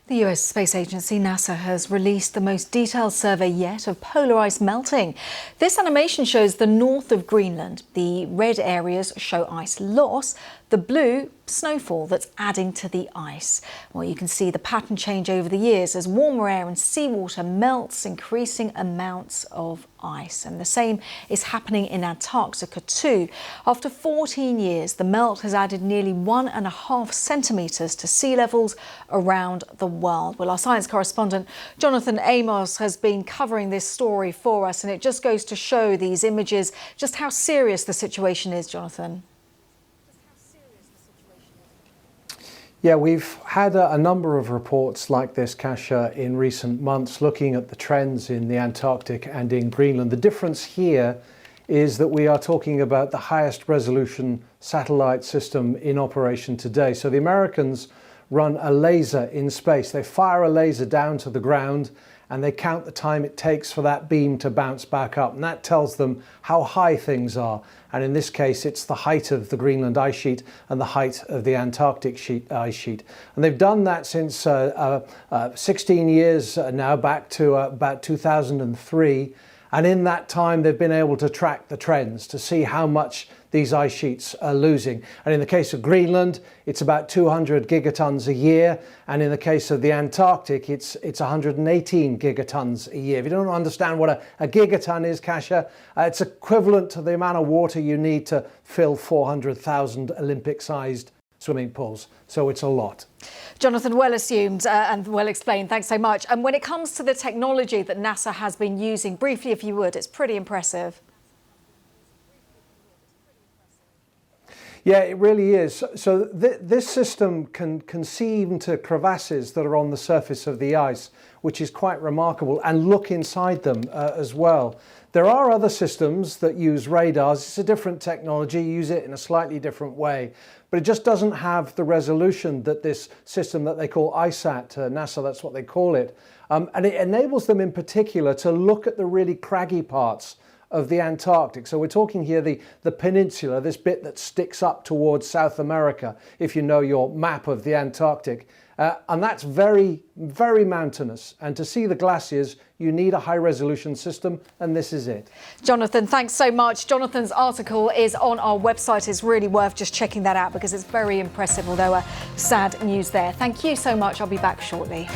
The US Space Agency, NASA, has released the most detailed survey yet of polar ice melting. This animation shows the north of Greenland. The red areas show ice loss, the blue snowfall that's adding to the ice. Well, you can see the pattern change over the years as warmer air and seawater melts increasing amounts of ice. And the same is happening in Antarctica too. After 14 years, the melt has added nearly 1.5 centimetres to sea levels around the world. Well, our science correspondent Jonathan Amos has been covering this story for us, and it just goes to show these images just how serious the situation is, Jonathan. Yeah, we've had a number of reports like this, Kasia, in recent months, looking at the trends in the Antarctic and in Greenland. The difference here is that we are talking about the highest resolution satellite system in operation today. So the Americans run a laser in space. They fire a laser down to the ground and they count the time it takes for that beam to bounce back up. And that tells them how high things are. And in this case, it's the height of the Greenland ice sheet and the height of the Antarctic ice sheet. And they've done that since 16 years now, back to about 2003. And in that time, they've been able to track the trends to see how much these ice sheets are losing. And in the case of Greenland, it's about 200 gigatons a year. And in the case of the Antarctic, it's 118 gigatons a year. If you don't understand what a gigaton is, Kasia, it's equivalent to the amount of water you need to fill 400,000 Olympic-sized swimming pools. So it's a lot. Jonathan, well assumed and well explained. Thanks so much. And when it comes to the technology that NASA has been using, briefly, if you would, it's pretty impressive. Yeah, it really is. So this system can see into crevasses that are on the surface of the ice, which is quite remarkable, and look inside them as well. There are other systems that use radars. It's a different technology, use it in a slightly different way, but it just doesn't have the resolution that this system that they call ISAT, NASA, that's what they call it. And it enables them in particular to look at the really craggy parts of the Antarctic. So we're talking here the peninsula, this bit that sticks up towards South America, if you know your map of the Antarctic. And that's very, very mountainous. And to see the glaciers, you need a high-resolution system, and this is it. Jonathan, thanks so much. Jonathan's article is on our website. It's really worth just checking that out because it's very impressive, although sad news there. Thank you so much. I'll be back shortly.